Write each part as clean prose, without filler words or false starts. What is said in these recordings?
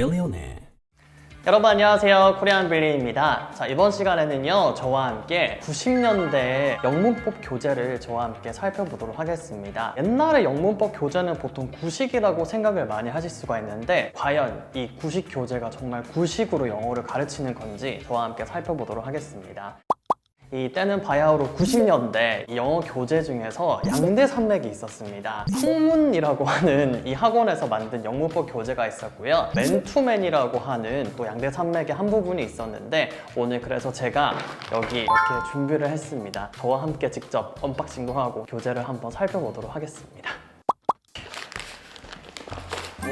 billionaire. 여러분 안녕하세요, 코리안 빌리입니다. 자, 이번 시간에는요 저와 함께 90년대 영문법 교재를 저와 함께 살펴보도록 하겠습니다. 옛날에 영문법 교재는 보통 구식이라고 생각을 많이 하실 수가 있는데 과연 이 구식 교재가 정말 구식으로 영어를 가르치는 건지 저와 함께 살펴보도록 하겠습니다. 이때는 바야흐로 90년대 이 영어 교재 중에서 양대 산맥이 있었습니다. 성문이라고 하는 이 학원에서 만든 영문법 교재가 있었고요, 맨투맨이라고 하는 또 양대 산맥의 한 부분이 있었는데 오늘 그래서 제가 여기 이렇게 준비를 했습니다. 저와 함께 직접 언박싱도 하고 교재를 한번 살펴보도록 하겠습니다.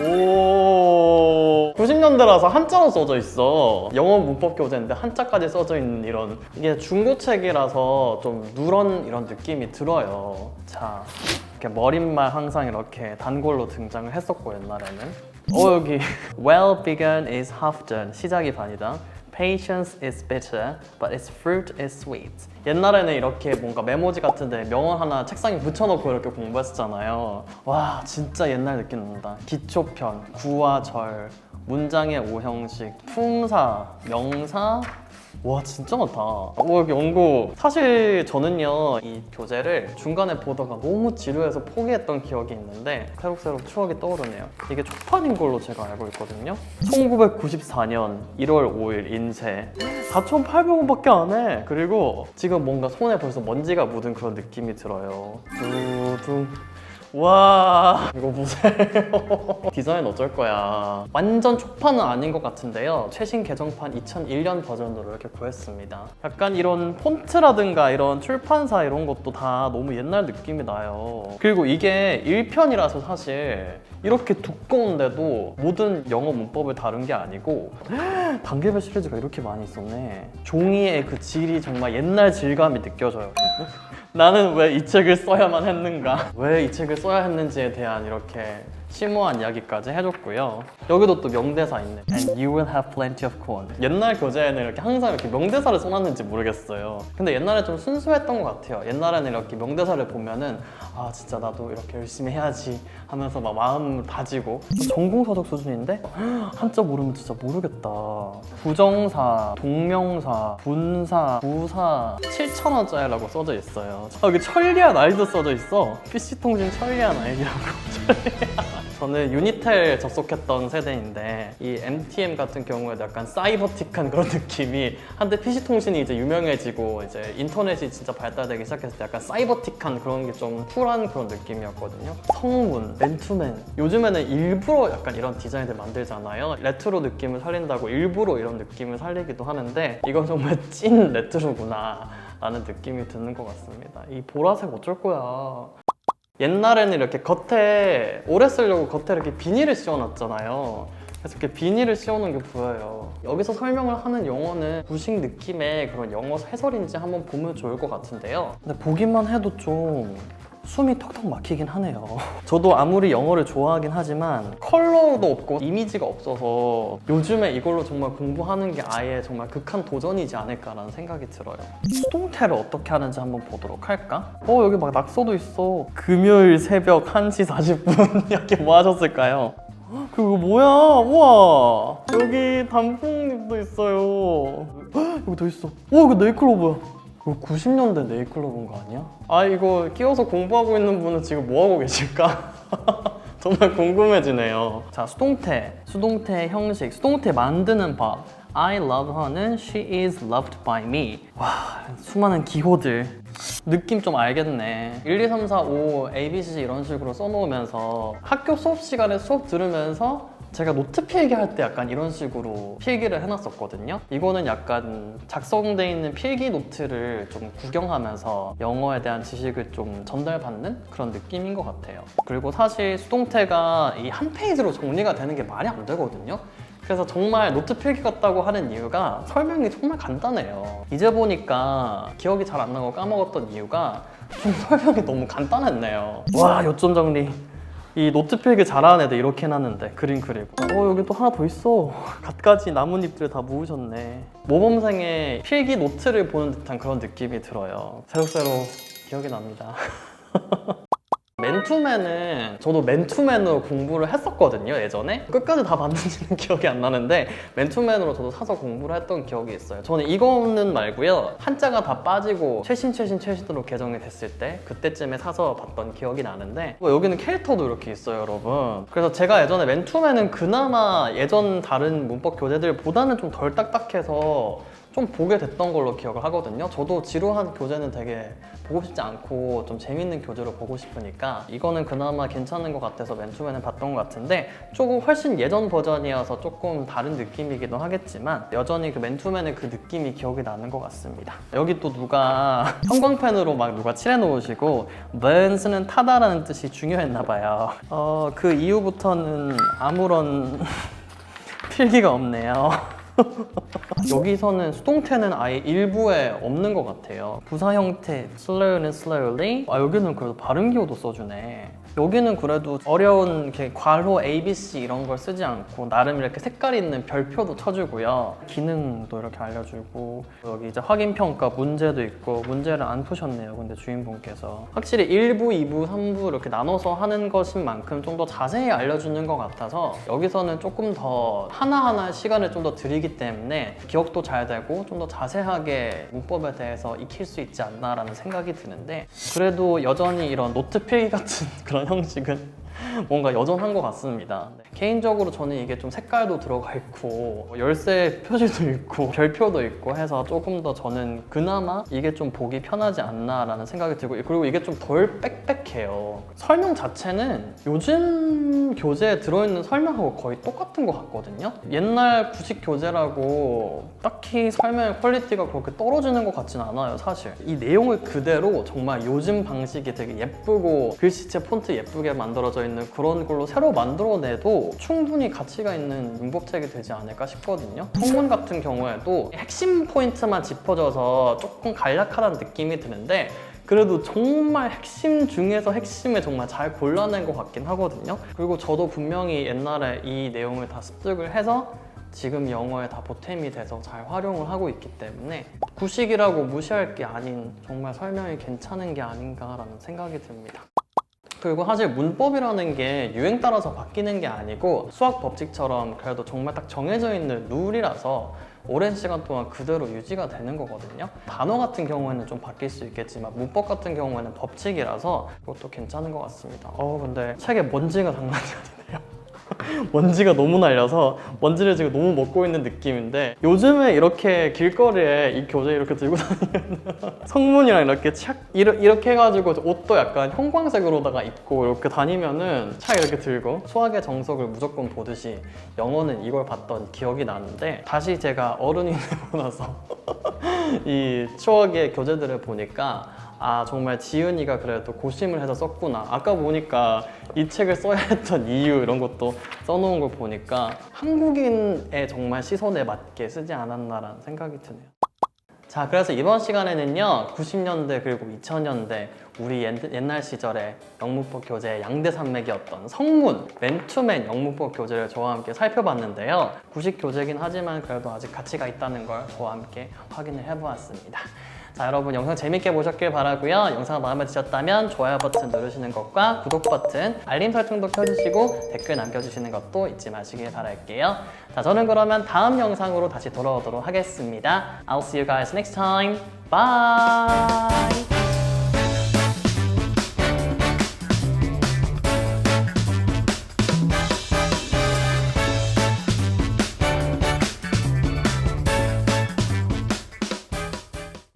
오, 90년대라서 한자로 써져 있어. 영어 문법 교재인데 한자까지 써져 있는 이런, 이게 중고책이라서 좀 누런 이런 느낌이 들어요. 자, 이렇게 머릿말 항상 이렇게 단골로 등장을 했었고 옛날에는. 여기 Well begun is half done. 시작이 반이다. Patience is bitter, but its fruit is sweet. 옛날에는 이렇게 뭔가 메모지 같은데 명언 하나 책상에 붙여놓고 이렇게 공부했었잖아요. 와, 진짜 옛날 느낌 난다. 기초편, 구와 절, 문장의 오형식, 품사, 명사. 와, 진짜 많다. 여기 연구. 사실 저는요 이 교재를 중간에 보다가 너무 지루해서 포기했던 기억이 있는데 새록새록 추억이 떠오르네요. 이게 초판인 걸로 제가 알고 있거든요. 1994년 1월 5일 인쇄. 4,800원밖에 안 해. 그리고 지금 뭔가 손에 벌써 먼지가 묻은 그런 느낌이 들어요. 두둥. 와, 이거 보세요. 디자인 어쩔 거야. 완전 초판은 아닌 것 같은데요, 최신 개정판 2001년 버전으로 이렇게 구했습니다. 약간 이런 폰트라든가 이런 출판사 이런 것도 다 너무 옛날 느낌이 나요. 그리고 이게 1편이라서 사실 이렇게 두꺼운데도 모든 영어 문법을 다룬 게 아니고 단계별 시리즈가 이렇게 많이 있었네. 종이의 그 질이 정말 옛날 질감이 느껴져요. 나는 왜 이 책을 써야만 했는가? 왜 이 책을 써야 했는지에 대한 이렇게 심오한 이야기까지 해줬고요. 여기도 또 명대사 있네. And you will have plenty of corn. 옛날 교재에는 이렇게 항상 이렇게 명대사를 써놨는지 모르겠어요. 근데 옛날에 좀 순수했던 것 같아요. 옛날에는 이렇게 명대사를 보면은 아, 진짜 나도 이렇게 열심히 해야지 하면서 막 마음을 다지고. 전공서적 수준인데 한자 모르면 진짜 모르겠다. 부정사, 동명사, 분사, 부사 7,000원짜리라고 써져 있어요. 여기 천리안 아이도 써져 있어. PC통신 천리안 아이라고. 저는 유니텔 접속했던 세대인데 이 MTM 같은 경우에도 약간 사이버틱한 그런 느낌이, 한때 PC통신이 이제 유명해지고 이제 인터넷이 진짜 발달되기 시작했을 때 약간 사이버틱한 그런 게 좀 쿨한 그런 느낌이었거든요. 성문, 맨투맨. 요즘에는 일부러 약간 이런 디자인들 만들잖아요. 레트로 느낌을 살린다고 일부러 이런 느낌을 살리기도 하는데 이건 정말 찐 레트로구나 라는 느낌이 드는 것 같습니다. 이 보라색 어쩔 거야. 옛날에는 이렇게 겉에, 오래 쓰려고 겉에 이렇게 비닐을 씌워놨잖아요. 그래서 이렇게 비닐을 씌워놓은 게 보여요. 여기서 설명을 하는 영어는 구식 느낌의 그런 영어 해설인지 한번 보면 좋을 것 같은데요. 근데 보기만 해도 좀 숨이 턱턱 막히긴 하네요. 저도 아무리 영어를 좋아하긴 하지만 컬러도 없고 이미지가 없어서 요즘에 이걸로 정말 공부하는 게 아예 정말 극한 도전이지 않을까라는 생각이 들어요. 수동태를 어떻게 하는지 한번 보도록 할까? 여기 막 낙서도 있어. 금요일 새벽 1시 40분 이렇게 뭐 하셨을까요? 그거 뭐야? 우와! 여기 단풍잎도 있어요. 여기 더 있어. 이거 네이클로버야. 이거 90년대 네이클로버인 거 아니야? 아, 이거 끼워서 공부하고 있는 분은 지금 뭐 하고 계실까? 정말 궁금해지네요. 자, 수동태 형식, 수동태 만드는 법. I love her는 she is loved by me. 와, 수많은 기호들. 느낌 좀 알겠네. 1, 2, 3, 4, 5, A, B, C 이런 식으로 써놓으면서 학교 수업 시간에 수업 들으면서 제가 노트 필기할 때 약간 이런 식으로 필기를 해놨었거든요. 이거는 약간 작성돼 있는 필기 노트를 좀 구경하면서 영어에 대한 지식을 좀 전달받는 그런 느낌인 것 같아요. 그리고 사실 수동태가 이 한 페이지로 정리가 되는 게 말이 안 되거든요. 그래서 정말 노트 필기 같다고 하는 이유가 설명이 정말 간단해요. 이제 보니까 기억이 잘 안 나고 까먹었던 이유가 좀 설명이 너무 간단했네요. 와, 요점 정리. 이 노트 필기 잘하는 애들 이렇게 해놨는데 그림 그리고 여기 또 하나 더 있어. 갖가지 나뭇잎들 다 모으셨네. 모범생의 필기 노트를 보는 듯한 그런 느낌이 들어요. 새록새록 기억이 납니다. 맨투맨은 저도 맨투맨으로 공부를 했었거든요, 예전에. 끝까지 다 봤는지는 기억이 안 나는데 맨투맨으로 저도 사서 공부를 했던 기억이 있어요. 저는 이거는 말고요, 한자가 다 빠지고 최신으로 개정이 됐을 때 그때쯤에 사서 봤던 기억이 나는데, 여기는 캐릭터도 이렇게 있어요, 여러분. 그래서 제가 예전에 맨투맨은 그나마 예전 다른 문법 교재들보다는 좀 덜 딱딱해서 좀 보게 됐던 걸로 기억을 하거든요. 저도 지루한 교재는 되게 보고 싶지 않고 좀 재밌는 교재로 보고 싶으니까 이거는 그나마 괜찮은 것 같아서 맨투맨을 봤던 것 같은데, 조금 훨씬 예전 버전이어서 조금 다른 느낌이기도 하겠지만 여전히 그 맨투맨의 그 느낌이 기억이 나는 것 같습니다. 여기 또 누가 형광펜으로 막 누가 칠해 놓으시고 벤스는 타다라는 뜻이 중요했나 봐요. 그 이후부터는 아무런 필기가 없네요. 여기서는 수동태는 아예 일부에 없는 것 같아요. 부사 형태 slow는 slowly. 여기는 그래도 발음 기호도 써주네. 여기는 그래도 어려운 이렇게 괄호 ABC 이런 걸 쓰지 않고 나름 이렇게 색깔 있는 별표도 쳐주고요. 기능도 이렇게 알려주고, 여기 이제 확인평가 문제도 있고, 문제를 안 푸셨네요, 근데 주인분께서. 확실히 1부, 2부, 3부 이렇게 나눠서 하는 것인 만큼 좀 더 자세히 알려주는 것 같아서 여기서는 조금 더 하나하나 시간을 좀 더 들이기 때문에 기억도 잘 되고 좀 더 자세하게 문법에 대해서 익힐 수 있지 않나라는 생각이 드는데, 그래도 여전히 이런 노트 필기 같은 그런 형식은 뭔가 여전한 것 같습니다. 개인적으로 저는 이게 좀 색깔도 들어가 있고 열쇠 표지도 있고 별표도 있고 해서 조금 더 저는 그나마 이게 좀 보기 편하지 않나라는 생각이 들고, 그리고 이게 좀 덜 빽빽해요. 설명 자체는 요즘 교재에 들어있는 설명하고 거의 똑같은 것 같거든요. 옛날 구식 교재라고 딱히 설명의 퀄리티가 그렇게 떨어지는 것 같진 않아요, 사실. 이 내용을 그대로 정말 요즘 방식이 되게 예쁘고 글씨체 폰트 예쁘게 만들어져 있는 그런 걸로 새로 만들어내도 충분히 가치가 있는 문법책이 되지 않을까 싶거든요. 성문 같은 경우에도 핵심 포인트만 짚어져서 조금 간략하다는 느낌이 드는데, 그래도 정말 핵심 중에서 핵심을 정말 잘 골라낸 것 같긴 하거든요. 그리고 저도 분명히 옛날에 이 내용을 다 습득을 해서 지금 영어에 다 보탬이 돼서 잘 활용을 하고 있기 때문에 구식이라고 무시할 게 아닌 정말 설명이 괜찮은 게 아닌가라는 생각이 듭니다. 그리고 사실 문법이라는 게 유행 따라서 바뀌는 게 아니고 수학 법칙처럼 그래도 정말 딱 정해져 있는 룰이라서 오랜 시간 동안 그대로 유지가 되는 거거든요. 단어 같은 경우에는 좀 바뀔 수 있겠지만 문법 같은 경우에는 법칙이라서 그것도 괜찮은 것 같습니다. 근데 책에 먼지가 장난이 아니네요. 먼지가 너무 날려서 먼지를 지금 너무 먹고 있는 느낌인데, 요즘에 이렇게 길거리에 이 교재 이렇게 들고 다니면 성문이랑 이렇게 착 이렇게 해가지고 옷도 약간 형광색으로다가 입고 이렇게 다니면은 착 이렇게 들고 수학의 정석을 무조건 보듯이 영어는 이걸 봤던 기억이 나는데, 다시 제가 어른이 되고 나서 이 추억의 교재들을 보니까 정말 지은이가 그래도 고심을 해서 썼구나. 아까 보니까 이 책을 써야 했던 이유 이런 것도 써놓은 걸 보니까 한국인의 정말 시선에 맞게 쓰지 않았나라는 생각이 드네요. 자, 그래서 이번 시간에는요 90년대 그리고 2000년대 우리 옛날 시절에 영문법 교재의 양대 산맥이었던 성문, 맨투맨 영문법 교재를 저와 함께 살펴봤는데요. 구식 교재긴 하지만 그래도 아직 가치가 있다는 걸 저와 함께 확인을 해보았습니다. 자, 여러분 영상 재밌게 보셨길 바라고요. 영상 마음에 드셨다면 좋아요 버튼 누르시는 것과 구독 버튼, 알림 설정도 켜주시고 댓글 남겨주시는 것도 잊지 마시길 바랄게요. 자, 저는 그러면 다음 영상으로 다시 돌아오도록 하겠습니다. I'll see you guys next time. Bye!